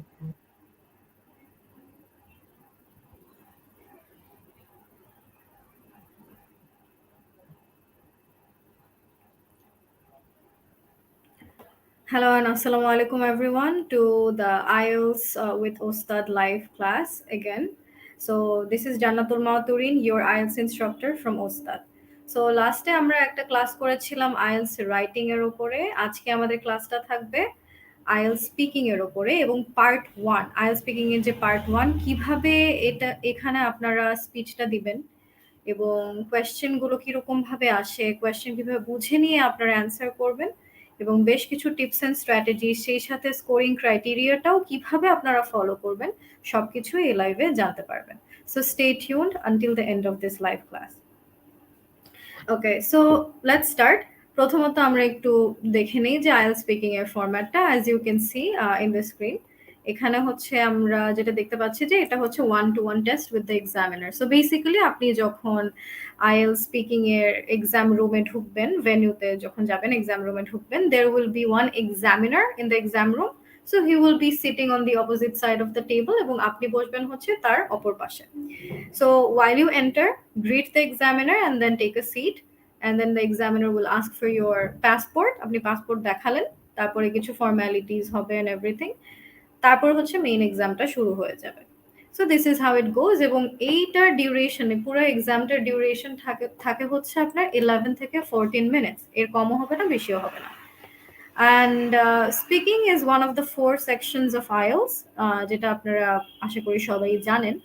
Hello and assalamu alaikum everyone to the IELTS with Ostad live class again. So this is Zannatul Mawa Turin, your IELTS instructor from Ostad. So লাস্টে আমরা একটা class করেছিলাম IELTS writing এর উপরে। আজকে আমাদের ক্লাসটা থাকবে আইএলস স্পিকিং এর উপরে এবং পার্ট 1 আইএলস স্পিকিং এর যে পার্ট 1 কিভাবে এটা এখানে আপনারা স্পিচটা দিবেন এবং কোয়েশ্চেন গুলো কিরকম ভাবে আসে, কোয়েশ্চেন কিভাবে বুঝে নিয়ে আপনারা অ্যান্সার করবেন এবং বেশ কিছু টিপস এন্ড স্ট্র্যাটেজি সেই সাথে স্কোরিং ক্রাইটেরিয়াটাও কিভাবে আপনারা ফলো করবেন সবকিছু এই লাইভে জানতে পারবেন। So stay tuned until the end of this live class. Okay, so let's start. প্রথমত আমরা একটু দেখে নেই যে আইএলটিএস স্পিকিং এর ফরম্যাটটা। As you can see in the screen, এখানে হচ্ছে আমরা যেটা দেখতে পাচ্ছি যে এটা হচ্ছে 1-to-1 test with the examiner. So basically আপনি যখন আইএলটিএস স্পিকিং এর এক্সাম রুমে ঢুকবেন, ভেন্যুতে যখন যাবেন এক্সাম রুমে ঢুকবেন, there will be one examiner in the exam room. So he will be sitting on the opposite side of the table এবং আপনি বসবেন হচ্ছে তার অপর পাশে। So while you enter, greet the examiner and then take a seat, and then the examiner will ask for your passport. আপনি passport দেখালেন, তারপরে কিছু ফর্মালিটিস হবে and everything, তারপর হচ্ছে মেইন এক্সামটা শুরু হয়ে যাবে। So this is how it goes এবং এইটার ডিউরেশনে পুরো এক্সামটার ডিউরেশন থাকে হচ্ছে আপনার 11 থেকে 14 মিনিটস, এর কমও হবে না বেশিও হবে না। And speaking is one of the 4 sections of IELTS, যেটা আপনারা আশা করি সবাই জানেন।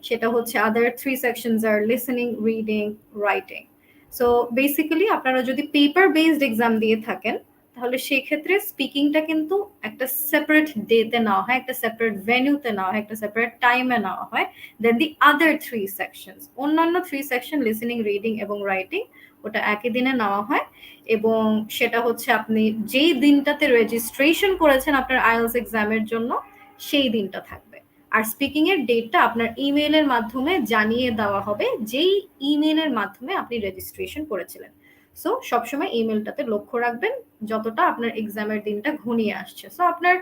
সেটা হচ্ছে আদার 3 সেকশনস আর listening, reading, writing. So basically আপনারা যদি পেপার বেসড এক্সাম দিয়ে থাকেন তাহলে সেই ক্ষেত্রে স্পিকিংটা কিন্তু একটা সেপারেট ডেতে নেওয়া হয়, একটা সেপারেট ভেন্যুতে নেওয়া হয়, একটা সেপারেট টাইমে নেওয়া হয় দেন দি আদার 3 সেকশনস। অন্যান্য 3 সেকশন লিসেনিং, রিডিং এবং রাইটিং ওটা একই দিনে নেওয়া হয় এবং সেটা হচ্ছে আপনি যেই দিনটাতে রেজিস্ট্রেশন করেছেন আপনার আইএলটিএস এক্সামের জন্য সেই দিনটা থাকবে। আর স্পিকিং এর ডেটটা আপনার ইমেইলের মাধ্যমে জানিয়ে দেওয়া হবে যেই ইমেইলের মাধ্যমে আপনি রেজিস্ট্রেশন করেছিলেন। সো সবসময় ইমেলটাতে লক্ষ্য রাখবেন যতটা আপনার এক্সামের দিনটা ঘনিয়ে আসছে। সো আপনার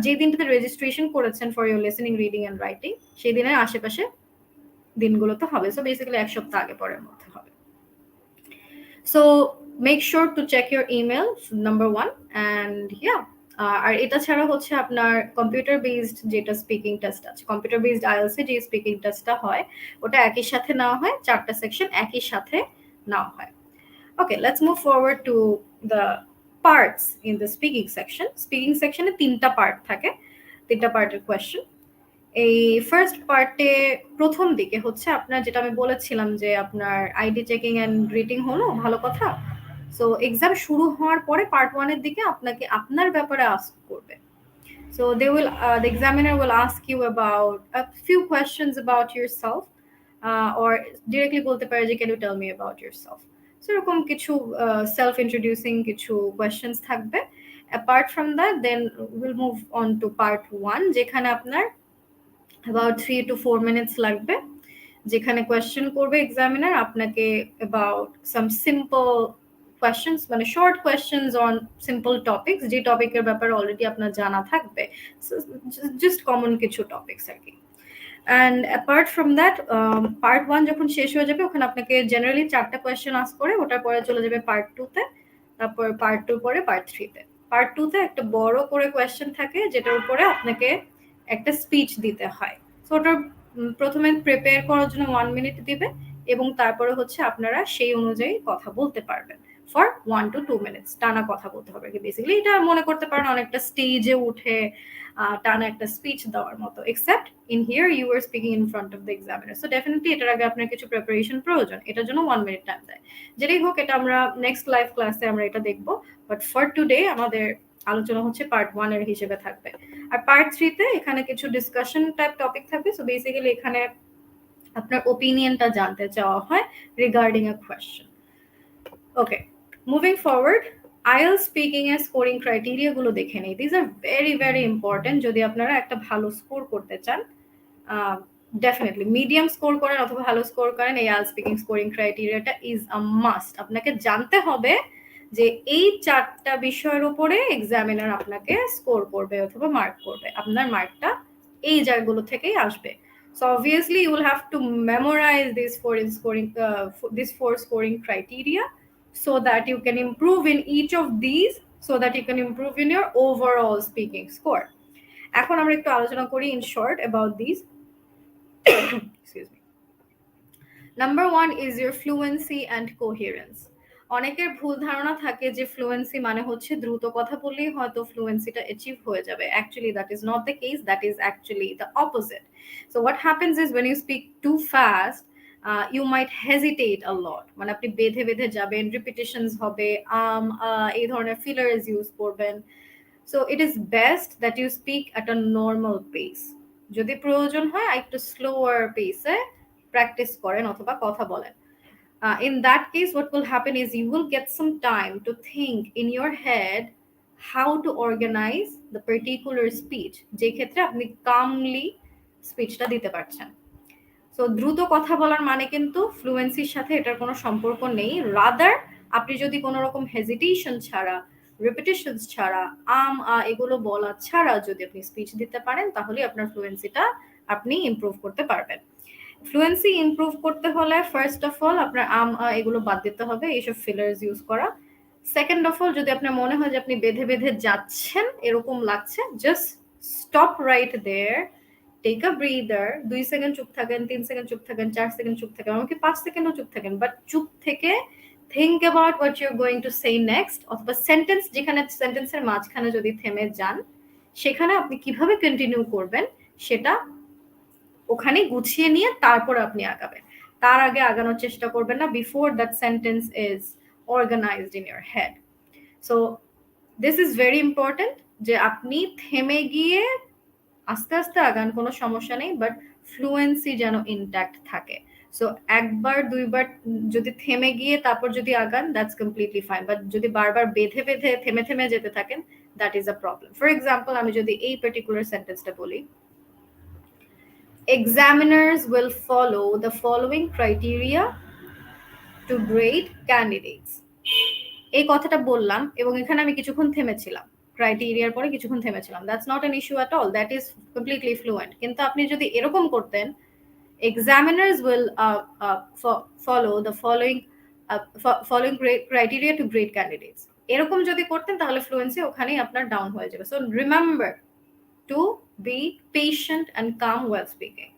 যে দিনটাতে রেজিস্ট্রেশন করেছেন for your listening, reading and writing সেই দিনের আশেপাশে দিনগুলোতে হবে। সো বেসিক্যালি এক সপ্তাহ আগে পরের মধ্যে হবে। So make sure to check your email, number 1। And yeah, আর এটা ছাড়া হচ্ছে আপনার কম্পিউটার বেসড যেটা স্পিকিং টেস্ট আছে, কম্পিউটার বেসড আইএলটিএস এ যে স্পিকিং টেস্টটা হয় ওটা একই সাথে নেওয়া হয়, 4টা সেকশন একই সাথে নেওয়া হয়। Okay, let's move forward to the parts in the speaking section. Speaking section এ 3টা পার্ট থাকে, 3টা পার্টের কোয়েশ্চেন। এই ফার্স্ট পার্টে প্রথম দিকে হচ্ছে আপনার যেটা আমি বলেছিলাম যে আপনার আইডি চেকিং এন্ড গ্রিটিং হলো, ভালো কথা। সো এক্সাম শুরু হওয়ার পরে পার্ট 1 এর দিকে আপনাকে আপনার ব্যাপারে আস্ক করবে। So the examiner will ask you about a few questions about yourself, or directly বলতে পারে যে can you tell me about yourself. So এরকম কিছু self introducing কিছু questions থাকবে। Apart from that, then we'll move on to part 1 যেখানে আপনার about 3 to 4 minutes লাগবে, যেখানে কোয়েশ্চেন করবে এক্সামিনার আপনাকে about some simple questions, মানে short questions on simple topics, যে টপিকের ব্যাপারে অলরেডি আপনার জানা থাকবে, জাস্ট কমন কিছু টপিকস আর কি। And apart from that, part 1 যখন শেষ হয়ে যাবে ওখানে আপনাকে জেনারেলি 4টা কোয়েশ্চেন আস্ক করে, ওটার পরে চলে যাবে পার্ট 2-তে, তারপর পার্ট 2 পরে পার্ট 3-তে। পার্ট 2-তে একটা বড় করে কোয়েশ্চেন থাকে যেটার উপরে আপনাকে একটা স্পিচ দিতে হয়। সো ওটার প্রথমে প্রিপেয়ার করার জন্য 1 মিনিট দিবে এবং তারপরে হচ্ছে আপনারা সেই অনুযায়ী কথা বলতে পারবেন ফর 1 to 2 মিনিটস। টানা কথা বলতে হবে কি, বেসিক্যালি এটা মনে করতে পারেন অনেকটা স্টেজে উঠে টানা একটা স্পিচ দেওয়ার মতো, except in here you are speaking in front of the examiner. So definitely এটার আগে আপনার কিছু প্রিপারেশন প্রয়োজন, এটার জন্য 1 মিনিট টাইম দেয়। যেটাই হোক, এটা আমরা নেক্সট লাইভ ক্লাসে আমরা এটা দেখবো, বাট ফর টুডে আমাদের আলোচনা হচ্ছে পার্ট 1 এর হিসেবে থাকবে। আর পার্ট 3-তে এখানে কিছু ডিসকাশন টাইপ টপিক থাকবে। সো বেসিক্যালি এখানে আপনার ওপিনিয়নটা জানতে চাওয়া হয় রিগার্ডিং আ কোয়েশ্চেন। ওকে, মুভিং ফরওয়ার্ড, আইএলটিএস স্পিকিং এর স্কোরিং ক্রাইটেরিয়া গুলো দেখে নেই। This are very very important যদি আপনারা একটা ভালো স্কোর করতে চান। ডেফিনেটলি মিডিয়াম স্কোর করেন অথবা ভালো স্কোর করেন, এই আইএলটিএস স্পিকিং স্কোরিং ক্রাইটেরিয়াটা ইজ আ মাস্ট। আপনাকে জানতে হবে যে এই 4টা বিষয়ের উপরে এক্সামিনার আপনাকে স্কোর করবে অথবা মার্ক করবে, আপনার মার্কটা এই জায়গাগুলো থেকেই আসবে। So obviously you will have to memorize these four scoring criteria so that you can improve in each of these, so that you can improve in your overall speaking score. এখন আমরা একটু আলোচনা করি in short about these. Excuse me. Number 1 is your fluency and coherence. অনেকের ভুল ধারণা থাকে যে ফ্লুয়েন্সি মানে হচ্ছে দ্রুত কথা বললেই হয়তো ফ্লুয়েন্সিটা অ্যাচিভ হয়ে যাবে। Actually that is not the case, that is actually the opposite. So what happens is when you speak too fast, you might hesitate a lot, মানে আপনি বেঁধে বেঁধে যাবেন, রিপিটেশনস হবে, এই ধরনের ফিলার্স ইউজ করবেন। So it is best that you speak at a normal pace. যদি প্রয়োজন হয় একটু স্লোয়ার পেসে প্র্যাকটিস করেন অথবা কথা বলেন। In that case, what will happen is you will get some time to think in your head how to organize the particular speech, যে ক্ষেত্রে আপনি calmly স্পিচটা দিতে পারছেন। সো দ্রুত কথা বলার মানে কিন্তু ফ্লুয়েন্সির সাথে এটার কোনো সম্পর্ক নেই। রাদার আপনি যদি কোনো রকম হেজিটেশন ছাড়া, রিপিটেশনস ছাড়া, এগুলো বলা ছাড়া যদি আপনি স্পিচ দিতে পারেন, তাহলে আপনার ফ্লুয়েন্সিটা আপনি ইমপ্রুভ করতে পারবেন। ফ্লুয়েন্সি ইমপ্রুভ করতে হলে ফার্স্ট অফ অল আপনার এগুলো বাদ দিতে হবে, এইসব ফিলার্স ইউজ করা। সেকেন্ড অফ অল, যদি আপনার মনে হয় যে আপনি বেঁধে বেঁধে যাচ্ছেন, এরকম লাগছে, just stop right there, take a breather, 2 second চুপ থাকেন, 3 সেকেন্ড চুপ থাকেন, 4 সেকেন্ড চুপ থাকেন, এমনকি 5 সেকেন্ডও চুপ থাকেন, বাট চুপ থেকে think about what you are going to say next, অথবা সেন্টেন্স, যেখানে সেন্টেন্সের মাঝখানে যদি থেমে যান, সেখানে আপনি কিভাবে কন্টিনিউ করবেন সেটা ওখানে গুছিয়ে নিয়ে তারপর আপনি আগাবেন। তার আগে আগানোর চেষ্টা করবেন না, before that sentence is organised in your head. So this is very important যে আপনি থেমে গিয়ে আস্তে আস্তে আগান, কোনো সমস্যা নেই, বাট ফ্লুয়েন্সি যেন ইনট্যাক্ট থাকে। সো একবার দুইবার যদি থেমে গিয়ে তারপর যদি আগান, দ্যাটস কমপ্লিটলি ফাইন, বাট যদি বারবার বেঁধে বেঁধে থেমে থেমে যেতে থাকেন, that is a problem. For example, আমি যদি এই পার্টিকুলার সেন্টেন্সটা বলি, examiners will follow the following criteria to grade candidates. এই কথাটা বললাম এবং এখানে আমি কিছুক্ষণ থেমেছিলাম, ক্রাইটেরিয়ার পরে কিছুক্ষণ থেমেছিলাম, that's not an issue at all, that is completely fluent. কিন্তু আপনি যদি এরকম করতেন, examiners will follow the following criteria to grade candidates, এরকম যদি করতেন তাহলে ফ্লুয়েন্সি ওখানেই আপনার ডাউন হয়ে যাবে। So remember to be patient and calm well speaking.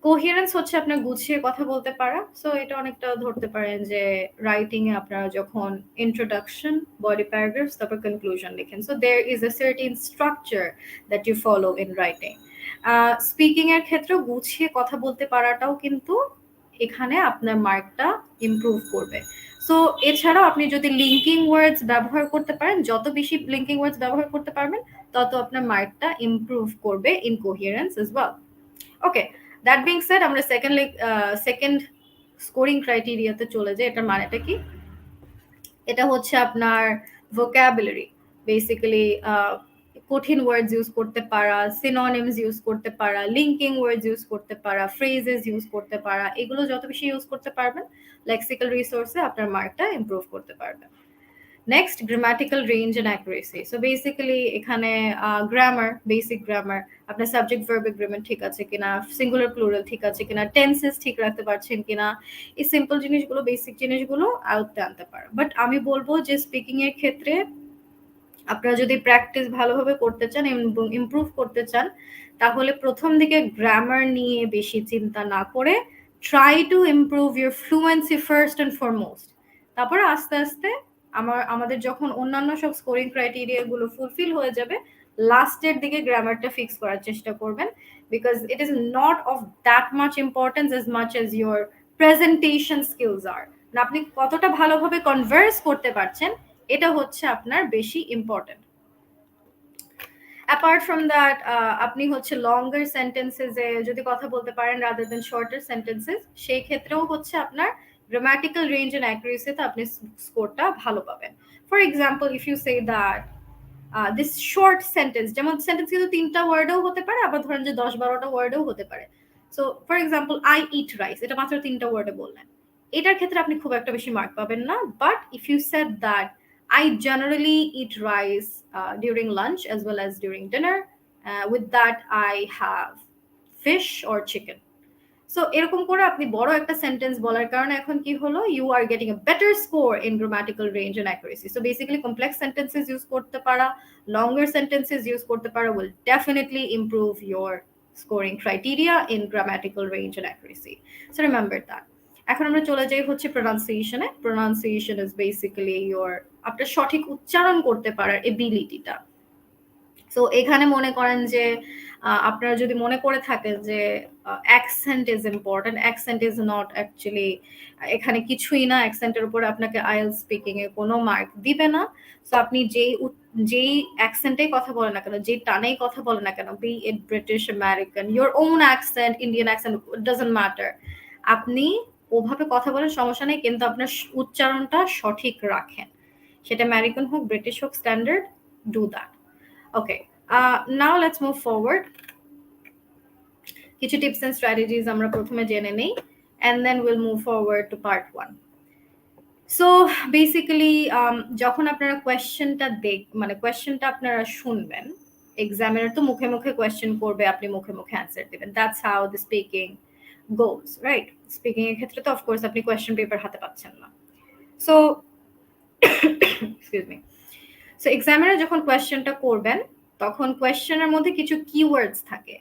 Coherence হচ্ছে আপনার গুছিয়ে কথা বলতে পারা। সো এটা অনেকটা ধরতে পারেন যে রাইটিং এ আপনারা যখন ইন্ট্রোডাকশন, বডি প্যারাগ্রাফস, তারপর কনক্লুশন লিখেন, so there is a certain structure that you follow in writing. Speaking এর ক্ষেত্রে গুছিয়ে কথা বলতে পারাটাও কিন্তু এখানে আপনার মার্কটা ইমপ্রুভ করবে। সো এছাড়াও আপনি যদি লিঙ্কিং ওয়ার্ডস ব্যবহার করতে পারেন, যত বেশি লিঙ্কিং ওয়ার্ডস ব্যবহার করতে পারবেন, তত আপনার মার্কটা ইমপ্রুভ করবে in কোহিরেন্স as well. Okay, that being shed, আমরা সেকেন্ড স্কোরিং ক্রাইটেরিয়াতে চলে যাই। এটার মানেটা কি? এটা হচ্ছে আপনার ভোক্যাবুলারি, বেসিক্যালি কঠিন ওয়ার্ডস ইউজ করতে পারা, সিনোনিমস ইউজ করতে পারা, লিঙ্কিং ওয়ার্ডস ইউজ করতে পারা, ফ্রেজেস ইউজ করতে পারা, এগুলো যত বেশি ইউজ করতে পারবেন, লেক্সিক্যাল রিসোর্সে আপনার মার্কটা ইমপ্রুভ করতে পারবেন। Next, grammatical range and accuracy. So basically এখানে গ্রামার, বেসিক গ্রামার, আপনার সাবজেক্ট ভার্ব এগ্রিমেন্ট ঠিক আছে কিনা, সিঙ্গুলার প্লুরাল ঠিক আছে কিনা, টেন্সেস ঠিক রাখতে পারছেন কিনা, এই সিম্পল জিনিসগুলো, বেসিক জিনিসগুলো আয়ত্তে আনতে পারে। বাট আমি বলবো যে স্পিকিং এর ক্ষেত্রে আপনারা যদি প্র্যাকটিস ভালোভাবে করতে চান এবং ইমপ্রুভ করতে চান, তাহলে প্রথম দিকে গ্রামার নিয়ে বেশি চিন্তা না করে try to improve your fluency first and foremost. তারপরে আস্তে আস্তে আমাদের যখন অন্যান্য সব স্কোরিং ক্রাইটেরিয়া গুলো ফুলফিল হয়ে যাবে, লাস্টের দিকে গ্রামারটা ফিক্স করার চেষ্টা করবেন, because it is not of that much importance as much as your presentation skills আর। আপনি কতটা ভালোভাবে কনভার্স করতে পারছেন, এটা হচ্ছে আপনার বেশি ইম্পর্টেন্ট। অ্যাপার্ট ফ্রম দ্যাট, আপনি হচ্ছে লঙ্গার সেন্টেন্সেসে যদি কথা বলতে পারেন রাদার দেন শর্টার সেন্টেন্সেস, সেই ক্ষেত্রেও হচ্ছে আপনার গ্রামাটিক্যাল রেঞ্জ এন্ড অ্যাকুরেসিতে আপনি স্কোরটা ভালো পাবেন। For example, if you say that this short sentence, যেমন সেন্টেন্স কিন্তু 3টা ওয়ার্ডেও হতে পারে, আবার ধরেন যে 10-12টা ওয়ার্ডেও হতে পারে। So for example, I eat rice, এটা মাত্র 3টা ওয়ার্ডে বললেন, এটার ক্ষেত্রে আপনি খুব একটা বেশি মার্ক পাবেন না। But if you said that I generally eat rice during lunch as well as during dinner. With that, I have fish or chicken. So এরকম করে আপনি বড় একটা সেন্টেন্স বলার কারণে এখন কি হলো, you are getting a better score in grammatical range and accuracy. So basically complex sentences use করতে পারা, লঙ্গার সেন্টেন্সেস ইউজ করতে পারা will definitely improve your scoring criteria in grammatical range and accuracy. So remember that. এখন আমরা চলে যাই হচ্ছে প্রোনাউন্সিয়েশনে। প্রোনাউন্সিয়েশন ইজ বেসিক্যালি ইয়োর আপনার সঠিক উচ্চারণ করতে পারার এবিলিটিটা। সো এখানে মনে করেন যে আপনারা যদি মনে করে থাকেন যে accent is important, accent is not actually, এখানে কিছুই না, অ্যাকসেন্টের উপরে আপনাকে আইএলটিএস স্পিকিং এ কোনো মার্ক দিবে না। সো আপনি যেই অ্যাকসেন্টেই কথা বলেন না কেন, যেই টানেই কথা বলেন না কেন, be it British, American, your own accent, Indian accent, doesn't matter, আপনি ওভাবে কথা বলেন সমস্যা নেই, কিন্তু আপনার উচ্চারণটা সঠিক রাখেন। সেটা আমেরিকান হোক, ব্রিটিশ হোক, standard, do that. Okay, now let's move forward. কিছু tips and strategies আমরা প্রথমে জেনে নেই, and then we'll move forward to part 1. So basically যখন আপনারা কোয়েশ্চেনটা মানে কোয়েশ্চেনটা আপনারা শুনবেন, এক্সামিনার তো মুখে মুখে কোয়েশ্চেন করবে, আপনি মুখে মুখে অ্যান্সার দিবেন। That's how the speaking goes, right? Speaking এর ক্ষেত্রে তো অফকোর্স আপনি কোয়েশ্চেন পেপার হাতে পাচ্ছেন না। So excuse me. So examiner যখন কোয়েশ্চেনটা করবেন, তখন কোয়েশ্চেনের মধ্যে কিছু কিওয়ার্ডস থাকে,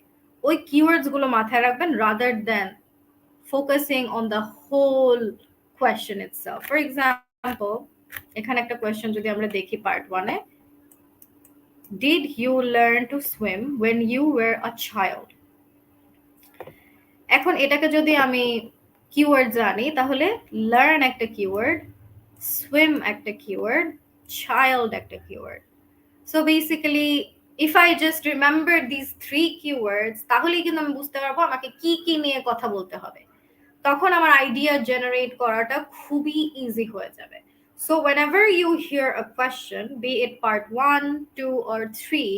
ওই কিওয়ার্ডস গুলো মাথায় রাখবেন rather than focusing on the whole question itself. For example, এখানে একটা কোয়েশ্চেন যদি আমরা দেখি পার্ট 1 এ, did you learn to swim when you were a child? এখন এটাকে যদি আমি কিওয়ার্ড জানি, তাহলে লার্ন একটা কিওয়ার্ড, সুইম একটা কিওয়ার্ড, চাইল্ড একটা keyword. So basically, if I just remember these 3 keywords, তাহলেই কিন্তু আমি বুঝতে পারবো আমাকে কি কি নিয়ে কথা বলতে হবে। তখন আমার আইডিয়া জেনারেট করাটা খুবই ইজি হয়ে যাবে। So whenever you hear a question, be it part 1, 2 or 3,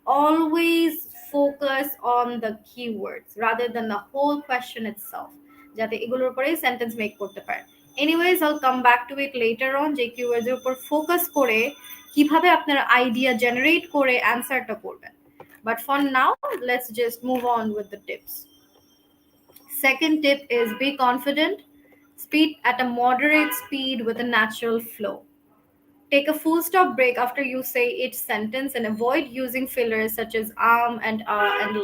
always focus on the keywords rather than the whole question itself, যাতে এগুলোর উপরেই সেন্টেন্স মেক করতে পারেন। Anyways, I'll come back to it later on, যে keywords এর উপর focus করে কিভাবে আপনারা আইডিয়া জেনারেট করে অ্যান্সারটা করবেন। But for now, let's just move on with the tips. Second tip is be confident. Speak at a moderate speed with a natural flow. Take a full stop break after you say each sentence and avoid using fillers such as and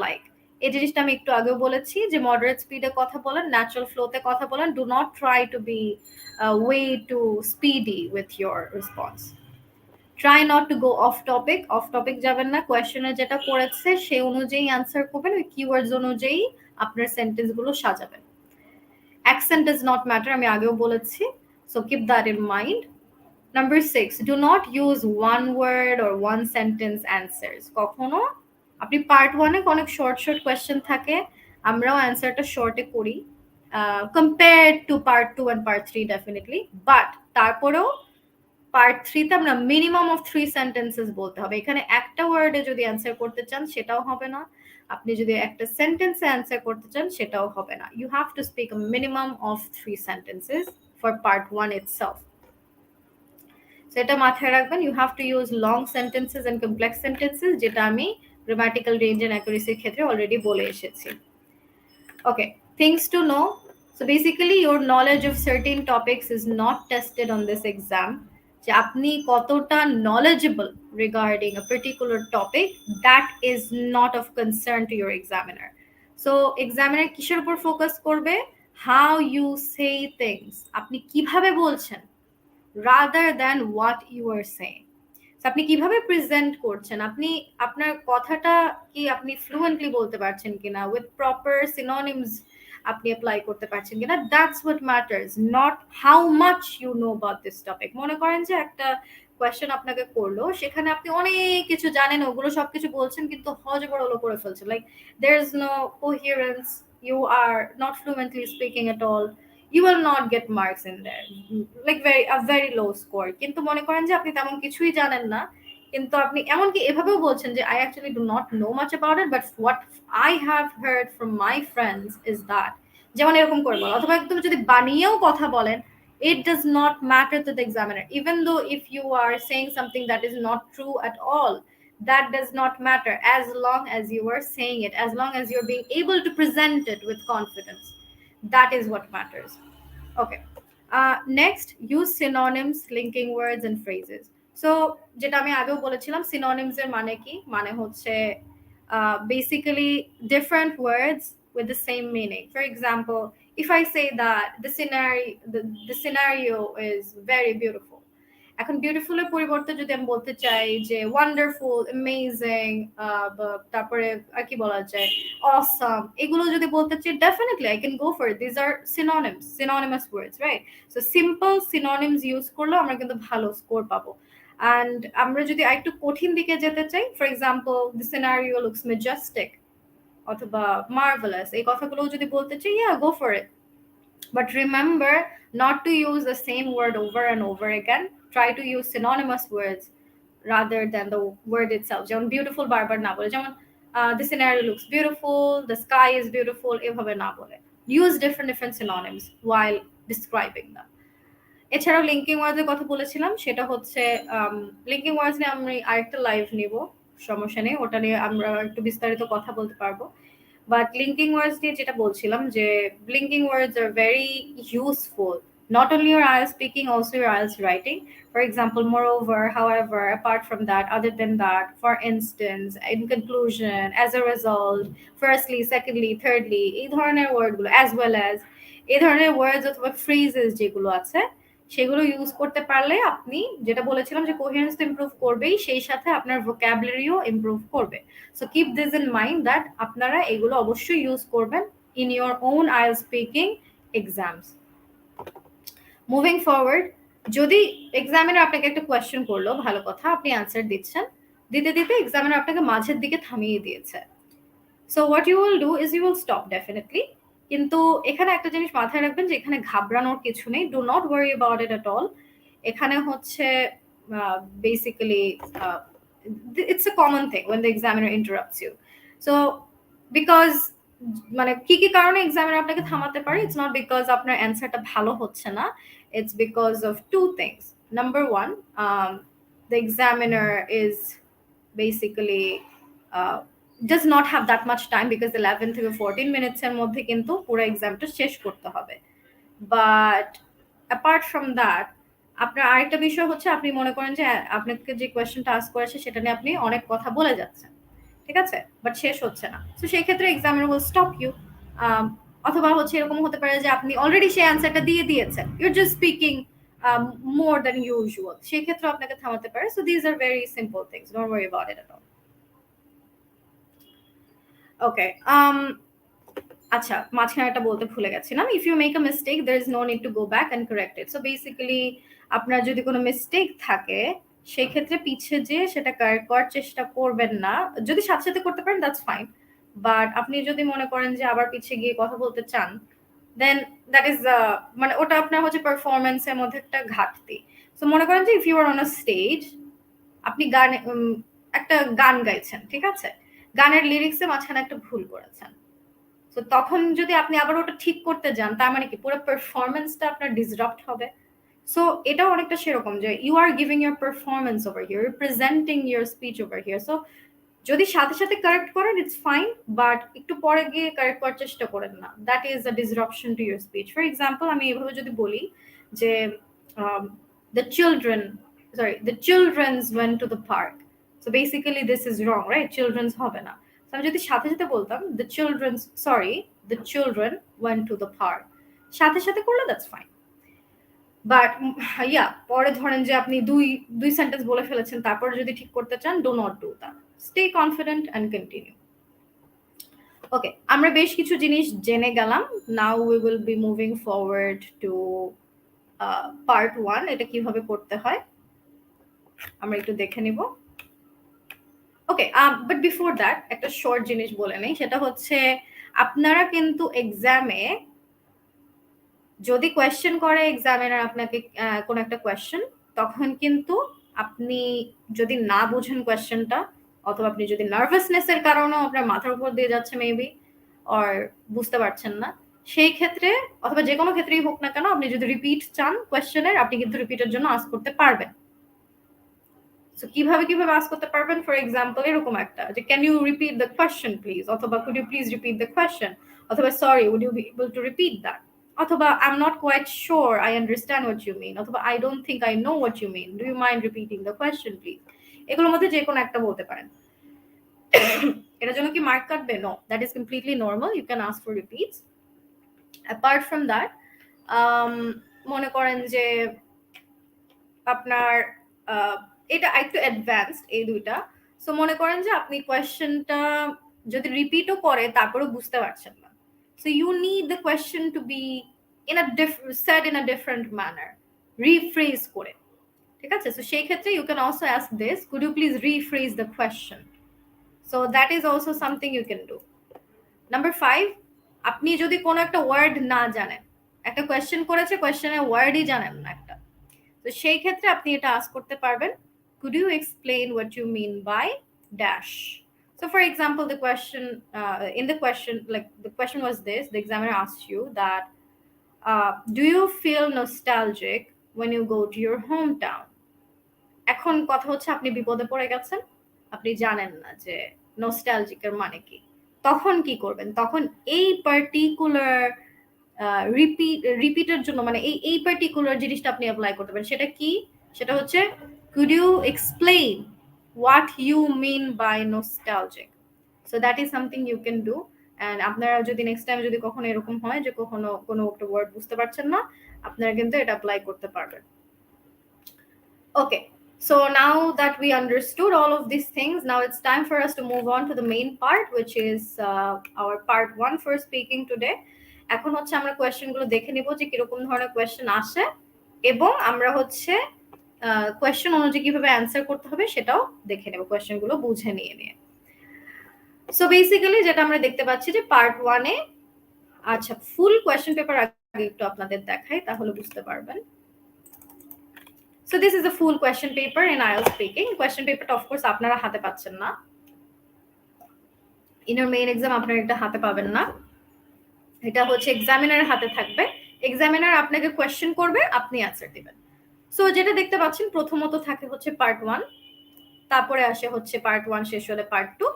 like. এই জিনিসটা আমি একটু আগেও বলেছি যে moderate স্পিডে কথা বলেন, ন্যাচারাল ফ্লোতে কথা বলেন। Do not try to be way too speedy with your response. Try not to go off topic, off topic যাবেন না। কোয়েশ্চেনে যেটা করেছে সেই অনুযায়ী অ্যান্সার করবেন, ওই কিওয়ার্ডস অনুযায়ী আপনার সেন্টেন্সগুলো সাজাবেন। অ্যাকসেন্ট ডাজ নট ম্যাটার, আমি আগেও বলেছি, so keep that in mind. Number 6, do not use one word or one sentence answers. কখনো আপনি পার্ট 1 এ অনেক শর্ট শর্ট কোয়েশ্চেন থাকে, আমরাও অ্যান্সারটা শর্টে করি compared two part 2 and part 3 definitely. But তারপরেও পার্ট 3 তে আমরা মিনিমাম অফ 3 সেন্টেন্সেস বলতে হবে। এখানে একটা ওয়ার্ডে যদি অ্যান্সার করতে চান সেটাও হবে না, আপনি যদি একটা সেন্টেন্সে অ্যান্সার করতে চান সেটাও হবে না। You have to speak a minimum of 3 sentences for part 1 itself. সেটা মাথায় রাখবেন। You have to use long sentences and complex sentences, যেটা আমি গ্রামাটিক্যাল রেঞ্জ এন্ড অ্যাকুরেসির ক্ষেত্রে অলরেডি বলে এসেছি। Okay, things to know. So basically your knowledge of certain topics is not tested on this exam. যে আপনি কতটা knowledgeable regarding a particular topic, that is not of concern to your examiner. So examiner কিসের উপর focus করবে? How you say things, আপনি কিভাবে বলছেন, rather than what you are saying. আপনি কিভাবে প্রেজেন্ট করছেন, আপনি আপনার কথাটা কি আপনি ফ্লুয়েন্টলি বলতে পারছেন কিনা, উইথ প্রপার সিনোনিমস আপনি অ্যাপ্লাই করতে পারছেন কিনা, that's what matters, not how much you know about this topic. মনে করেন যে একটা কোয়েশ্চেন আপনাকে করলো, সেখানে আপনি অনেক কিছু জানেন, ওগুলো সবকিছু বলছেন কিন্তু হজবড়লো করে ফেলছেন, like there is no coherence, you are not fluently speaking at all, you will not get marks in there, like very low score. কিন্তু মনে করেন যে আপনি তেমন কিছুই জানেন না, কিন্তু আপনি এমনকি এভাবেও বলছেন যে I actually do not know much about it, but what I have heard from my friends is that যেমন এরকম করে বলো, অথবা একদম যদি বানিয়েও কথা বলেন, it does not matter to the examiner, even though if you are saying something that is not true at all, that does not matter, as long as you are saying it, as long as you're being able to present it with confidence. That is what matters. Okay. Next, use synonyms, linking words and phrases. So যেটা আমি আগেও বলেছিলাম, synonyms এর মানে কি, মানে হচ্ছে basically different words with the same meaning. For example, if I say that the scenario is very beautiful, এখন বিউটিফুল এর পরিবর্তে যদি আমি বলতে চাই যে ওয়ান্ডারফুল, অ্যামেজিং, তারপরে আর কি বলা যায়, অসাম, এগুলো যদি বলতে চাই, definitely I can go for it. This are synonyms, synonymous words, right? So simple synonyms use করলে আমরা কিন্তু ভালো স্কোর পাবো। অ্যান্ড আমরা যদি আরেকটু কঠিন দিকে যেতে চাই, for example, the scenario looks majestic অথবা মার্ভেলাস, এই কথাগুলো যদি বলতে চাই, yeah, go for it. But remember not to use the same word over and over again. Try to use synonymous words rather than the word itself. যেমন beautiful বারবার না বলে, যেমন the scenario looks beautiful, the sky is beautiful, এভাবে না বলে। Use different synonyms while describing them. এছাড়াও linking ওয়ার্ডসের কথা বলেছিলাম, সেটা হচ্ছে লিঙ্কিং ওয়ার্ডস নিয়ে আমি আরেকটা লাইভ নিব, সমস্যা নেই, ওটা নিয়ে আমরা একটু বিস্তারিত কথা বলতে পারবো। বাট লিঙ্কিং ওয়ার্ডস দিয়ে যেটা বলছিলাম, যে linking words are very useful, not only your IELTS speaking, also your IELTS writing. For example, moreover, however, apart from that, other than that, for instance, in conclusion, as a result, firstly, secondly, thirdly, এই ধরনের ওয়ার্ডগুলো, as well as এই ধরনের ওয়ার্ডস অথবা phrases যেগুলো আছে, সেগুলো use করতে পারলে আপনি যেটা বলেছিলাম যে কোহেরেন্স তো ইমপ্রুভ করবেই, সেই সাথে আপনার ভোকাবুলারিও ইমপ্রুভ করবে। So keep this in mind that আপনারা এগুলো অবশ্যই ইউজ করবেন in your own IELTS speaking exams. Moving forward, যদি এক্সামিনার আপনাকে একটা কোয়েশ্চেন করলো, ভালো কথা, আপনি অ্যান্সার দিচ্ছেন, দিতে দিতে এক্সামিনার আপনাকে মাঝের দিকে থামিয়ে দিয়েছে। So what you will do is you will stop definitely. কিন্তু এখানে একটা জিনিস মাথায় রাখবেন যে এখানে ঘাবড়ানোর কিছু নেই, do not worry about it at all. এখানে হচ্ছে basically it's a common thing when the examiner interrupts you. So because মানে কি কি কারণে এক্সামিনার আপনাকে থামাতে পারে, ইটস নট বিকজ আপনার অ্যান্সারটা ভালো হচ্ছে না, it's because of two things. Number one, the examiner is basically does not have that much time, because 11 থেকে 14 minutes এর মধ্যে কিন্তু পুরো এক্সামটা শেষ করতে হবে। বাট অ্যাপার্ট ফ্রম দ্যাট, আপনার আরেকটা বিষয় হচ্ছে, আপনি মনে করেন যে আপনাকে যে কোয়েশ্চেনটা আস্ক করেছে সেটা নিয়ে আপনি অনেক কথা বলে যাচ্ছেন, ঠিক আছে, বাট শেষ হচ্ছে না। তো সেই ক্ষেত্রে এক্সামিনার উইল স্টপ ইউ। অথবা হচ্ছে এরকম হতে পারে যে আপনি অলরেডি সেই অ্যান্সারটা দিয়ে দিয়েছেন, your just speaking more than usual, সেই ক্ষেত্রে আপনাকে থামাতে পারে। So these are very simple things, don't worry about it at all. Okay, আচ্ছা, মাঝখানে একটা বলতে ভুলে গেছিলাম, if you make a mistake there is no need to go back and correct it. So basically আপনার যদি কোনো মিস্টেক থাকে, সেই ক্ষেত্রে পিছে যে সেটা কারেক্ট করার চেষ্টা করবেন না। যদি সাথে সাথে করতে পারেন দ্যাটস ফাইন, বাট আপনি যদি মনে করেন যে আবার পিছে গিয়ে কথা বলতে চান, দেন দ্যাট ইজ মানে ওটা আপনার হচ্ছে পারফরমেন্সের মধ্যে একটা ঘাটতি। সো মনে করেন যে if you are on a stage, আপনি গান একটা গান গাইছেন, ঠিক আছে, গানের লিরিক্সে মাঝখানে একটা ভুল করেছেন, তো তখন যদি আপনি আবার ওটা ঠিক করতে যান, তার মানে কি পুরো পারফরমেন্সটা আপনার ডিসরাপ্ট হবে। সো এটাও অনেকটা সেরকম যে you are giving your performance over here, you presenting your speech over here. So যদি সাথে সাথে কারেক্ট করেন ইটস ফাইন, বাট একটু পরে গিয়ে কারেক্ট করার চেষ্টা করেন না, that is a disruption to your speech. For example, আমি এভাবে যদি বলি যে the children, sorry, the children's went to the park, so basically this is wrong, right? Children's হবে না। আমি যদি সাথে সাথে বলতাম the children's, sorry, the children went to the park, সাথে সাথে করলে দ্যাটস ফাইন। বাট ইয়া, পরে ধরেন যে আপনি দুই সেন্টেন্স বলে ফেলেছেন, তারপর যদি ঠিক করতে চান, do not do that, stay confident and continue. Okay, আমরা বেশ কিছু জিনিস জেনে গেলাম। Now we will be moving forward to part 1, এটা কিভাবে করতে হয় আমরা একটু দেখে নিব। ওকে, বাট বিফোর দ্যাট একটা শর্ট জিনিস বলে নেই, সেটা হচ্ছে আপনারা কিন্তু এক্সামে যদি কোয়েশ্চেন করে এক্সামিনার আপনাকে কোন একটা কোয়েশ্চেন, তখন কিন্তু আপনি যদি না বুঝেন কোয়েশ্চেনটা, অথবা আপনি যদি নার্ভাসনেসের কারণেও আপনার মাথার উপর দিয়ে যাচ্ছে মেবি, অর বুঝতে পারছেন না, সেই ক্ষেত্রে অথবা যে কোনো ক্ষেত্রেই হোক না কেন, আপনি যদি রিপিট চান কোয়েশ্চেনের, আপনি কিন্তু রিপিটের জন্য আস্ক করতে পারবেন। সো কিভাবে আস্ক করতে পারবেন? ফর এক্সাম্পল এরকম একটা যে, can you repeat the question please, অথবা could you please repeat the question, অথবা sorry would you be able to repeat that, অথবা I am not quite sure I understand what you mean, অথবা I don't think I know what you mean, do you mind repeating the question please. এগুলোর মধ্যে যে কোনো একটা বলতে পারেন। এটার জন্য কি মার্ক কাটবে? No, that is completely normal, you can ask for repeats. Apart from that, মনে করেন যে আপনার এটা একটু অ্যাডভান্সড এই দুইটা। সো মনে করেন যে আপনি কোয়েশ্চেনটা যদি রিপিটও করে তারপরেও বুঝতে পারছেন না, so you need the question to be in a said in a different manner, rephrase করে। ঠিক আছে? সো সেই ক্ষেত্রে you can also ask this, could you please rephrase the question. So that is also something you can do. Number 5, আপনি যদি কোনো একটা word না জানেন, একটা কোয়েশ্চেন করেছে, কোয়েশ্চেনের ওয়ার্ডই জানেন না একটা, তো সেই ক্ষেত্রে আপনি এটা আস্ক করতে পারবেন, could you explain what you mean by dash. So for example, the question in the question, like the question was this, the examiner asked you that, do you feel nostalgic when you go to your hometown. এখন কথা হচ্ছে আপনি বিপদে পড়ে গেছেন, আপনি জানেন না যে নস্টালজিকের মানে কি। তখন কি করবেন? তখন এই পার্টিকুলার রিপিটের জন্য, মানে এই পার্টিকুলার জিনিসটা আপনি অ্যাপ্লাই করতে পারেন। সেটা কি? সেটা হচ্ছে, could you explain what you mean by nostalgic. So that is something you can do. And আপনারা যদি নেক্সট টাইম যদি কখনো এরকম হয় যে কখনো কোনো একটা ওয়ার্ড বুঝতে পারছেন না, আপনারা কিন্তু এটা অ্যাপ্লাই করতে পারবেন। Okay, so now that we understood all of these things, now it's time for us to move on to the main part, which is our part 1 for speaking today. এখন হচ্ছে আমরা কোয়েশ্চেনগুলো দেখে নিব যে কিরকম ধরনের কোয়েশ্চেন আসে, এবং আমরা হচ্ছে কোয়েশ্চেন অনুযায়ী কিভাবে অ্যান্সার করতে হবে সেটাও দেখে নেব, কোয়েশ্চেনগুলো বুঝে নিয়ে। সো বেসিক্যালি যেটা আমরা দেখতে পাচ্ছি যে পার্ট 1 এ, আচ্ছা ফুল কোয়েশ্চেন পেপার আগে একটু আপনাদের দেখাই তাহলে বুঝতে পারবেন। So this is a full question paper in IELTS speaking. Question paper of course আপনারা হাতে পাচ্ছেন না, in your main exam আপনারা এটা হাতে পাবেন না, এটা হচ্ছে এক্সামিনারের হাতে থাকবে। এক্সামিনার আপনাকে কোয়েশ্চেন করবে, আপনি অ্যান্সার দিবেন। সো যেটা দেখতে পাচ্ছেন প্রথমত থাকে হচ্ছে পার্ট 1, তারপরে আসে হচ্ছে পার্ট 1 শেষ হলে পার্ট 2,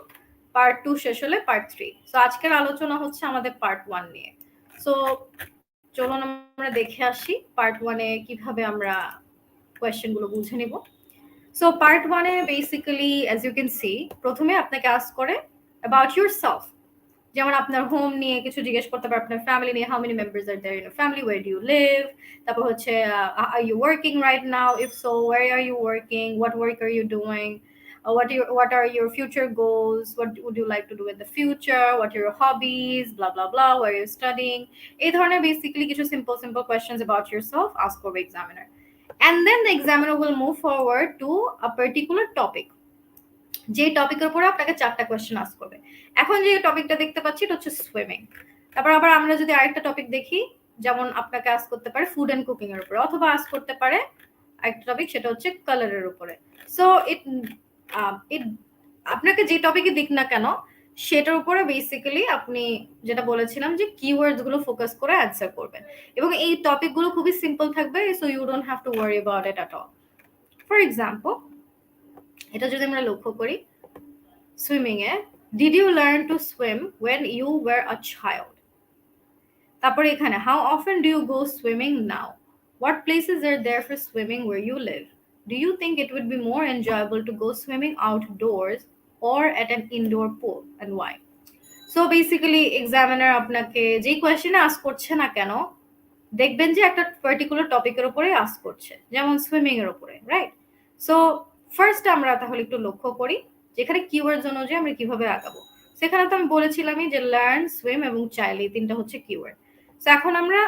পার্ট 2 শেষ হলে পার্ট 3। সো আজকের আলোচনা হচ্ছে আমাদের পার্ট 1 নিয়ে। সো চলুন আমরা দেখে আসি পার্ট 1 এ কিভাবে আমরা কোয়েশ্চেনগুলো বুঝে নিব। সো পার্ট 1 এ basically as you can see, প্রথমে আপনাকে আস্ক করে অ্যাবাউট ইউরসেলফ, যেমন আপনার হোম নিয়ে কিছু জিজ্ঞেস করতে পারে, আপনার ফ্যামিলি নিয়ে, how many members are there in a family, where do you live, তারপর হচ্ছে are you working right now, if so where are you working, what work are you doing, what are your future goals, what would you like to do in the future, what are your hobbies, blah blah blah, where are you studying, এই ধরনের basically কিছু simple questions about yourself ask করবে examiner. And then the examiner will move forward to a particular topic, যে টপিকের উপরে আপনাকে 4টা question ask করবে। এখন যে টপিকটা দেখতে পাচ্ছি এটা হচ্ছে সুইমিং। তারপর আবার আমরা যদি আরেকটা টপিক দেখি, যেমন আপনাকে আস্ক করতে পারে ফুড এন্ড কুকিং এর উপরে, অথবা আস্ক করতে পারে আরেকটা টপিক সেটা হচ্ছে কালারের উপরে। সো ইট আপনাকে যে টপিকে দিক না কেন সেটার উপরে বেসিক্যালি আপনি যেটা বলেছিলাম যে কিওয়ার্ডস গুলো ফোকাস করে অ্যান্সার করবেন, এবং এই টপিকগুলো খুবই সিম্পল থাকবে, so you don't have to worry about it at all. For example, এটা যদি আমরা লক্ষ্য করি সুইমিং এ, did you learn to swim when you were a child. তারপরে এখানে how often do you go swimming now, what places are there for swimming where you live, do you think it would be more enjoyable to go swimming outdoors or at an indoor pool and why. So basically examiner আপনাকে যেই কোয়েশ্চেনে ask করছে না কেন, দেখবেন যে একটা particular টপিকের উপরে আস্ক করছে, যেমন সুইমিং এর উপরে, রাইট? সো ফার্স্ট আমরা তাহলে একটু লক্ষ্য করি যেখানে কিওয়ার্ডস অনুযায়ী আমরা কিভাবে আগাবো। সেখানে তো আমি বলেছিলামই যে লার্ন, সুইম এবং চাইল্ড, এই তিনটা হচ্ছে কিওয়ার্ড। সো এখন আমরা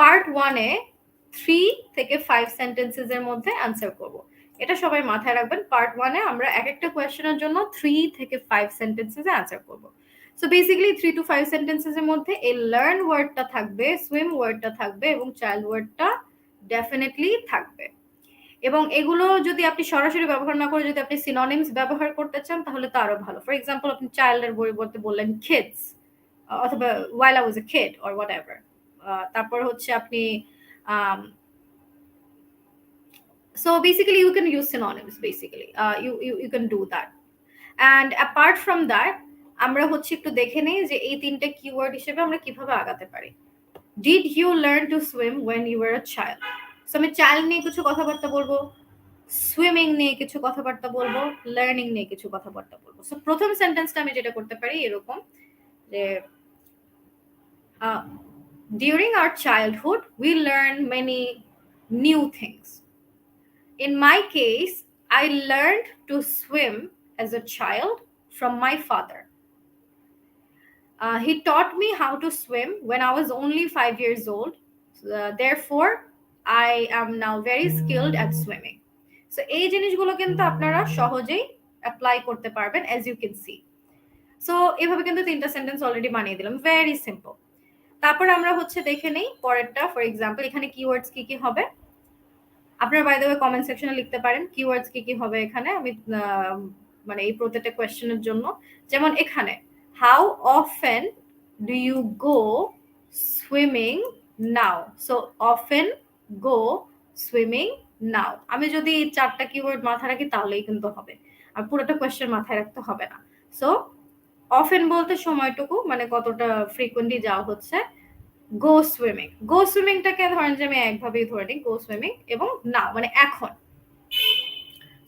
পার্ট 1 এ 3 থেকে 5 সেন্টেন্সেস এর মধ্যে আনসার করব। এটা সবাই মাথায় রাখবেন, পার্ট 1 এ আমরা এক একটা কোয়েশ্চেনের জন্য 3 থেকে 5 সেন্টেন্সেস এ আনসার করব। সো বেসিক্যালি 3 to 5 সেন্টেন্সেস এর মধ্যে এই লার্ন ওয়ার্ডটা থাকবে, সুইম ওয়ার্ডটা থাকবে এবং চাইল্ড ওয়ার্ডটা ডেফিনেটলি থাকবে। এবং এগুলো যদি আপনি সরাসরি ব্যবহার না করে যদি আপনি সিনোনিমস ব্যবহার করতে চান তাহলে তো আরো ভালো। ফর এক্সাম্পল, আপনি চাইল্ডের পরিবর্তে বললেন কিডস, অথবা while I was a kid or whatever. তারপর হচ্ছে আপনি um, so basically you can use synonyms basically. You can do that. And apart from that, আমরা হচ্ছে একটু দেখে নেই যে এই তিনটে কিওয়ার্ড হিসেবে আমরা কিভাবে আগাতে পারি। Did you learn to swim when you were a child? So আমি চাইল্ড নিয়ে কিছু কথাবার্তা বলবো, সুইমিং নিয়ে কিছু কথাবার্তা বলবো, লার্নিং নিয়ে কিছু কথাবার্তা বলবো। সো প্রথম সেন্টেন্সটা আমি যেটা করতে পারি এরকম যে during our childhood we learn many new things. In my case, I learned to swim as a child from my father. He taught me how to swim when I was only 5 years old. Therefore, I am now very skilled at swimming. So এই জিনিসগুলো কিন্তু আপনারা সহজেই apply করতে পারবেন as you can see. So এভাবে কিন্তু তিনটা সেন্টেন্স অলরেডি বানিয়ে দিলাম, ভেরি সিম্পল। তারপর আমরা হচ্ছে দেখে নেই পরেরটা। ফর এক্সাম্পল এখানে কিওয়ার্ডস কি কি হবে আপনারা বাই দ্য ওয়ে কমেন্ট সেকশনে লিখতে পারেন কিওয়ার্ডস কি কি হবে এখানে। আমি মানে এই প্রত্যেকটা কোয়েশ্চেনের জন্য, যেমন এখানে how often do you go swimming now. So often go swimming now. আমি যদি এই চারটা কিওয়ার্ড মাথায় রাখি তাহলেই কিন্তু হবে, আর পুরোটা কোয়েশ্চেন মাথায় রাখতে হবে না। সো অফেন বলতে সময়টুকু, মানে কতটা ফ্রিকোয়েন্টলি যাওয়া হচ্ছে। গো সুইমিং, গো সুইমিংটাকে ধরেন যে আমি একভাবেই ধরে নিই গো সুইমিং, এবং নাও মানে এখন।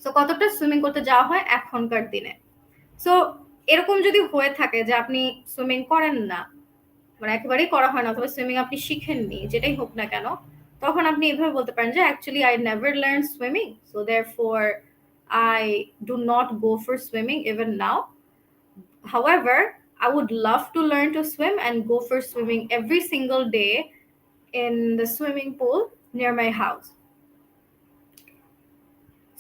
সো কতটা সুইমিং করতে যাওয়া হয় এখনকার দিনে। সো এরকম যদি হয়ে থাকে যে আপনি সুইমিং করেন না, মানে একেবারেই করা হয় না, অথবা সুইমিং আপনি শিখেননি, যেটাই হোক না কেন, তখন আপনি এভাবে বলতে পারেন যে actually I never learn swimming, so therefore I do not go for swimming even now. However, I would love to learn to swim and go for swimming every single day in the swimming pool near my house.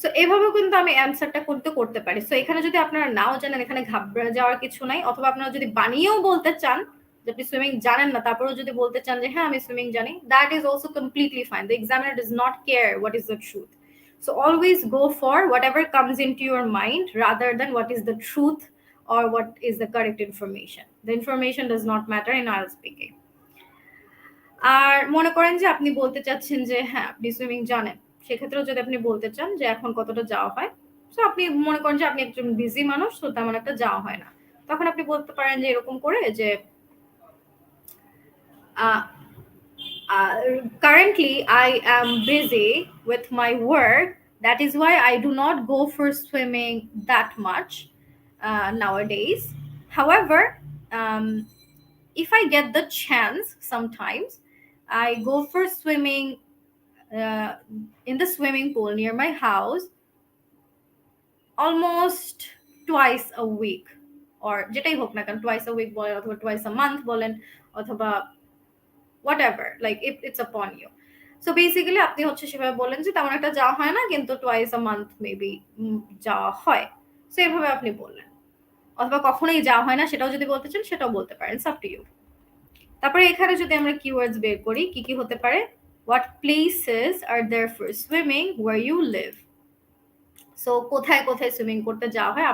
So এভাবে কিন্তু আমি অ্যান্সারটা করতে পারি। So এখানে যদি আপনারা নাও জানেন, এখানে ঘাবড়ে যাওয়ার কিছু নাই। অথবা আপনারা যদি বানিয়েও বলতে চান যে আপনি সুইমিং জানেন না, তারপরেও যদি বলতে চান যে হ্যাঁ আমি সুইমিং জানি, that is also completely fine. The examiner does not care what is the truth. So always go for whatever comes into your mind rather than what is the truth or what is the correct information. The information does not matter in IELTS speaking. আর মনে করেন যে আপনি বলতে চাচ্ছেন যে হ্যাঁ আপনি swimming জানেন, সেক্ষেত্রেও যদি আপনি বলতে চান যে এখন কতটা যাওয়া হয়, তো আপনি মনে করেন যে আপনি একজন বিজি মানুষ, তো তেমন একটা যাওয়া হয় না, তখন আপনি বলতে পারেন যে এরকম করে যে currently I am busy with my work, that is why I do not go for swimming that much nowadays. However, if I get the chance, sometimes I go for swimming in the swimming pool near my house almost twice a week, or যেটাই হোক না কেন, twice a week বলেন অথবা twice a month বলেন অথবা whatever, like it's upon you. So basically আপনি হচ্ছে সেভাবে বলেন যে তেমন একটা যাওয়া হয় না, কিন্তু twice a month মেবি যাওয়া হয়। সো এভাবে আপনি বললেন, অথবা কখনোই যাওয়া হয় না সেটাও যদি বলতে চান সেটাও বলতে পারেন, ইটস আপ টু ইউ। তারপরে এখানে যদি আমরা কিওয়ার্ডস বের করি কি কি হতে পারে, what places are there for swimming where you live? So কোথায় কোথায় সুইমিং করতে যাওয়া হয়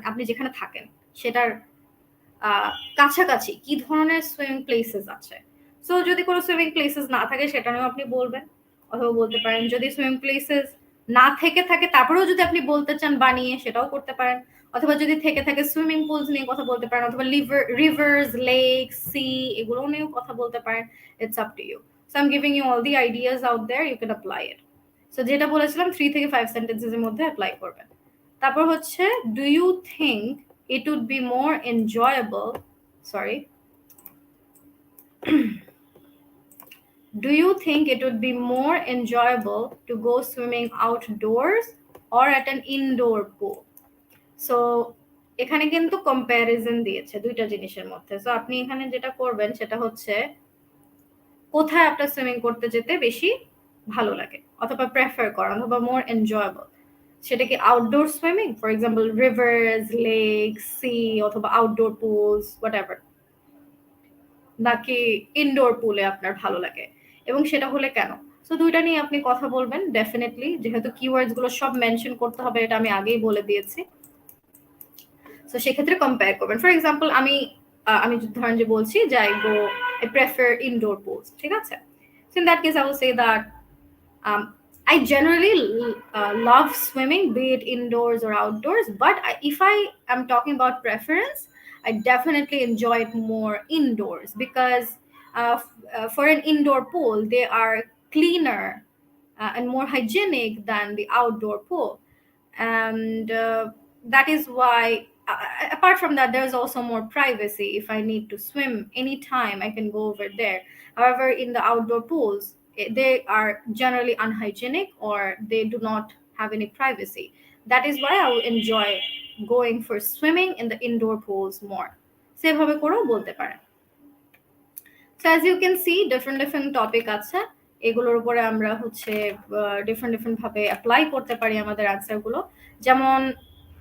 আপনি যেখানে থাকেন সেটার কাছাকাছি কি ধরনের সুইমিং প্লেসেস আছে। সো যদি কোনো সুইমিং প্লেসেস না থাকে সেটা নিয়েও আপনি বলবেন, অথবা বলতে পারেন যদি সুইমিং প্লেসেস না থেকে থাকে তারপরেও যদি আপনি বলতে চান বানিয়ে সেটাও করতে পারেন, অথবা যদি থেকে থাকে সুইমিং পুলস নিয়ে কথা বলতে পারেন, অথবা রিভার্স, লেক, সি এগুলো নিয়েও কথা বলতে পারেন, it's up to you. So I am giving you all the ideas out there, you can apply it. So যেটা বলেছিলাম 3 থেকে 5 সেন্টেন্সেসের মধ্যে অ্যাপ্লাই করবেন। তারপর হচ্ছে do you think it would be more enjoyable, do you think it would be more enjoyable to go swimming outdoors or at an indoor pool? So এখানে কিন্তু comparison দিয়েছে দুইটা জিনিসের মধ্যে। সো আপনি এখানে যেটা করবেন সেটা হচ্ছে কোথায় আপনার সুইমিং করতে যেতে বেশি ভালো লাগে অথবা প্রেফার করেন অথবা মোর এনজয়েবল, সেটা কি outdoor swimming, for example rivers, lake, sea, অথবা আউটডোর পুলস হোয়াটএভার, নাকি ইনডোর পুলে আপনার ভালো লাগে, এবং সেটা হলে কেন। সো দুইটা নিয়ে আপনি কথা বলবেন ডেফিনেটলি, যেহেতু কিওয়ার্ডস গুলো সব মেনশন করতে হবে এটা আমি আগেই বলে দিয়েছি। সো সেক্ষেত্রে কম্পেয়ার করবেন। ফর এক্সাম্পল আমি আমি ধরেন যে বলছি যে I prefer indoor pools, ঠিক আছে? So in that case I will say that um, I generally love swimming, be it indoors or outdoors, but if I am talking about preference, I definitely enjoy it more indoors because for an indoor pool they are cleaner and more hygienic than the outdoor pool. And that is why apart from that there's also more privacy. If I need to swim anytime I can go over there. However, in the outdoor pools they are generally unhygienic or they do not have any privacy. That is why I will enjoy going for swimming in the indoor pools more. সেভাবে করেও বলতে পারেন। So as you can see different different topic আছে, এগুলোর উপরে আমরা হচ্ছে different different ভাবে অ্যাপ্লাই করতে পারি আমাদের আনসার গুলো। যেমন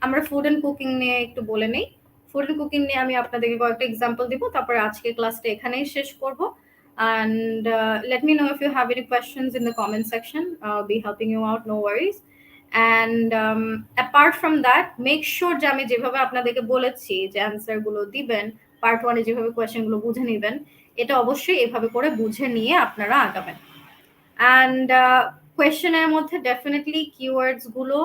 আমরা ফুড এন্ড কুকিং নিয়ে একটু বলে নেই। ফুড এন্ড কুকিং নিয়ে আমি আপনাদেরকে কয়েকটা এক্সাম্পল দিব, তারপরে আজকে ক্লাসটা এখানেই শেষ করব। And let me know if you have any questions in the comment section. I'll be helping you out, no worries. And apart from that, make sure যে আমি যেভাবে আপনাদেরকে বলেছি যে অ্যান্সার গুলো দিবেন, পার্ট 1 এ যেভাবে কোয়েশ্চেন গুলো বুঝে নেবেন, এটা অবশ্যই এভাবে করে বুঝে নিয়ে আপনারা আগাবেন। অ্যান্ড কোয়েশ্চেনের মধ্যে ডেফিনেটলি কিওয়ার্ডস গুলো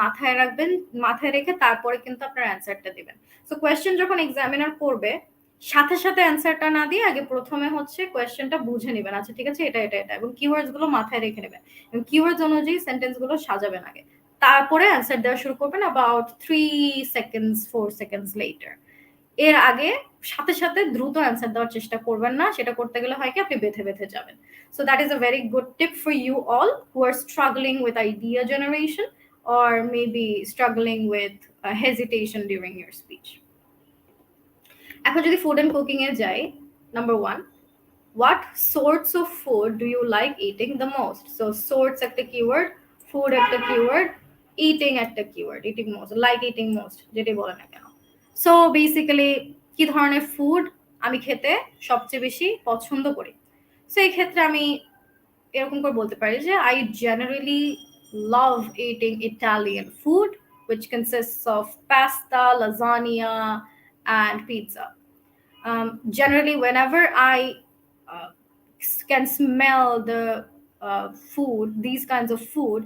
মাথায় রাখবেন, মাথায় রেখে তারপরে কিন্তু আপনার অ্যান্সারটা দিবেন। সো কোয়েশ্চেন যখন এক্সামিনার করবে সাথে সাথে অ্যান্সারটা না দিয়ে আগে প্রথমে হচ্ছে কোয়েশ্চেনটা বুঝে নেবেন, আচ্ছা ঠিক আছে এটা এটা এটা, এবং কিওয়ার্ডস গুলো মাথায় রেখে নেবেন এবং কিওয়ার্ডস অনুযায়ী সেন্টেন্স গুলো সাজাবেন আগে, তারপরে অ্যান্সার দেওয়া শুরু করবেন অ্যাবাউট 3 সেকেন্ডস 4 সেকেন্ডস লেটার। এর আগে সাথে সাথে দ্রুত অ্যান্সার দেওয়ার চেষ্টা করবেন না, সেটা করতে গেলে হয় কি আপনি বেঁধে বেঁধে যাবেন। So that is a very good tip for you all who are struggling with idea generation or maybe struggling with hesitation during your speech. এখন যদি ফুড এন্ড কুকিং এ যাই, number 1, what sorts of food do you like eating the most? So sorts একটা keyword, food একটা keyword, eating একটা keyword, eating most, like eating most যেটাই বলে না কেন। সো বেসিক্যালি কি ধরনের ফুড আমি খেতে সবচেয়ে বেশি পছন্দ করি, সো এই ক্ষেত্রে আমি এরকম করে বলতে পারি যে I generally love eating Italian food which consists of pasta, lasagna and pizza. Generally whenever I uh, can smell the food, these kinds of food,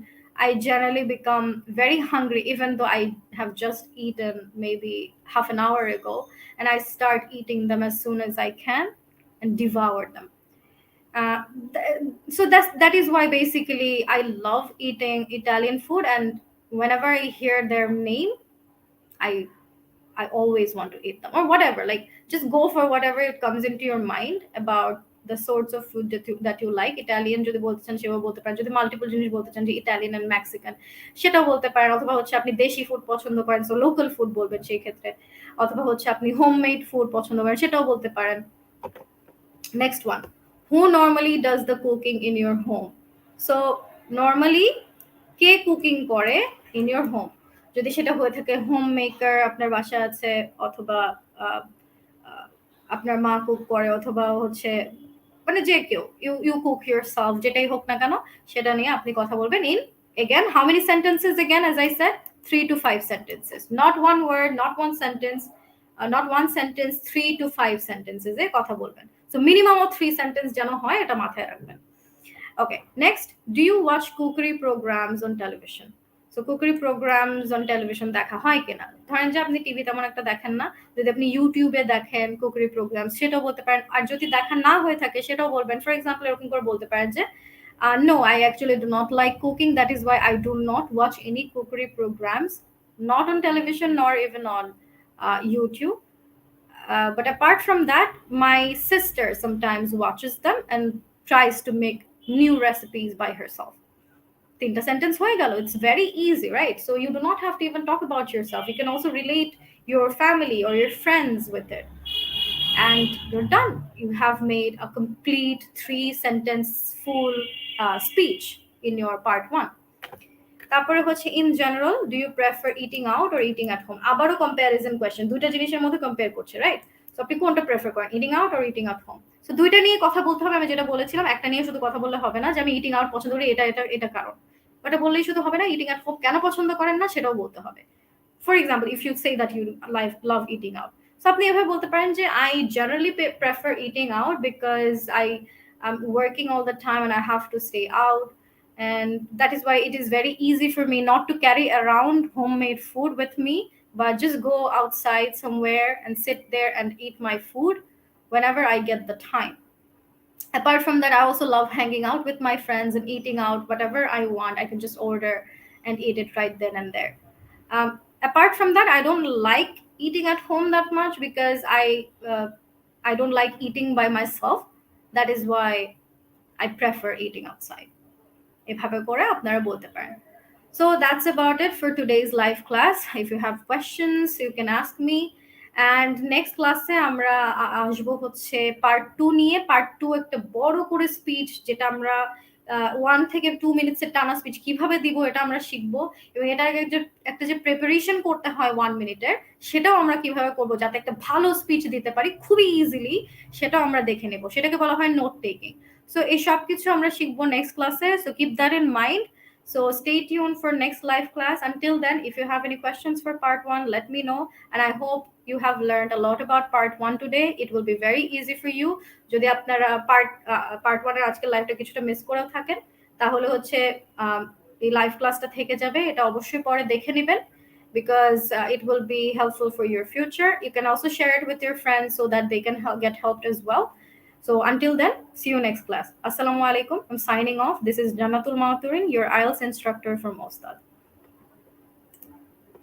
I generally become very hungry even though I have just eaten maybe half an hour ago, and I start eating them as soon as I can and devour them. So that is why basically I love eating Italian food, and whenever I hear their name I I always want to eat them or whatever. Like just go for whatever it comes into your mind about the sorts of food that you like. Italian যদি বলতে চান সেও বলতে পারেন, যদি multiple জিনিস বলতে চান যে ইটালিয়ান এন্ড মেক্সিকান সেটাও বলতে পারেন, অথবা হচ্ছে আপনি দেশি ফুড পছন্দ করেন সো লোকাল ফুড বলবেন সেই ক্ষেত্রে, অথবা হচ্ছে আপনি হোমমেড ফুড পছন্দ করেন সেটাও বলতে পারেন। Next one, who normally does the cooking in your home? So normally K cooking করে in your home? যদি সেটা হয়ে থাকে হোম মেকার আপনার বাসা আছে, অথবা আপনার মা কুক করে, অথবা হচ্ছে মানে যে কেউ, ইউ কুক ইয়োরসেলফ, যেটাই হোক না কেন সেটা নিয়ে আপনি কথা বলবেন in, again how many sentences again, as I said 3 to 5 sentences, not one word, not one sentence, not one sentence, 3 to 5 sentences এ কথা বলবেন। সো মিনিমাম অফ 3 সেন্টেন্স যেন হয় এটা মাথায় রাখবেন। Okay, next, do you watch cookery programs on television? So cookery programs on television দেখা হয় কিনা, ধরেন যে আপনি টিভি তেমন একটা দেখেন না, যদি আপনি ইউটিউবে দেখেন কুকারি প্রোগ্রাম সেটাও বলতে পারেন, আর যদি দেখা না হয়ে থাকে সেটাও বলবেন। ফর এক্সাম্পল এরকম করে বলতে পারেন যে no, I actually do not like cooking, that is why I do not watch any cookery programs, not on television nor even on YouTube. But apart from that, my sister sometimes watches them and tries to make new recipes by herself. Tinta sentence hoye gelo. It's very easy, right? So you do not have to even talk about yourself. You can also relate your family or your friends with it. And you're done. You have made a complete 3-sentence full speech in your part 1. তারপরে হচ্ছে in general do you prefer eating out or eating at home? আবারও comparison question, দুইটা জিনিসের মধ্যে compare করছে, right? So আপনি কোনটা prefer করেন, eating out or eating at home? So দুইটা নিয়ে কথা বলতে হবে। আমি যেটা বলেছিলাম একটা নিয়ে শুধু কথা বললে হবে না যে আমি ইটিং আউট পছন্দ করি এটা এটা এটা কারণ, ওটা বললেই শুধু হবে না, ইটিং অ্যাট হোম কেন পছন্দ করেন না সেটাও বলতে হবে। For example if you say that you love eating out, সো আপনি এভাবে বলতে পারেন যে I generally prefer eating out because I'm working all the time and I have to stay out, and that is why it is very easy for me not to carry around homemade food with me, but just go outside somewhere and sit there and eat my food whenever I get the time. Apart from that, I also love hanging out with my friends and eating out whatever I want. I can just order and eat it right then and there. Apart from that, I don't like eating at home that much because I don't like eating by myself. That is why I prefer eating outside. এভাবে করে আপনারা বলতে পারেন. So that's about it for today's live class. If you have questions, you can ask me. And next ক্লাসে আমরা আসবো হচ্ছে part 2 নিয়ে। পার্ট 2 একটা বড় করে স্পিচ, যেটা আমরা 1 থেকে 2 মিনিটসের টানা স্পিচ কিভাবে দিব এটা আমরা শিখবো, এবং এটা একটা যে প্রিপারেশন করতে হয় 1 মিনিটের, সেটাও আমরা কিভাবে করবো যাতে একটা ভালো স্পিচ দিতে পারি খুবই ইজিলি, সেটাও আমরা দেখে নেব। সেটাকে বলা হয় নোট টেকিং। সো এই সব কিছু আমরা শিখবো নেক্সট ক্লাসে। So keep that in mind. So stay tuned for next live class. Until then, if you have any questions for part 1, let me know. And I hope you have learned a lot about part 1 today. It will be very easy for you. যদি আপনারা part 1 এর আজকের লাইভটা কিছুটা miss করেও থাকেন, তাহলে হচ্ছে এই লাইভ ক্লাসটা থেকে যাবে, এটা অবশ্যই পরে দেখে নেবেন, because it will be helpful for your future. You can also share it with your friends so that they can get helped as well. So until then, see you next class. Assalamu alaikum. I'm signing off. This is Zannatul, your IELTS instructor from Ostad.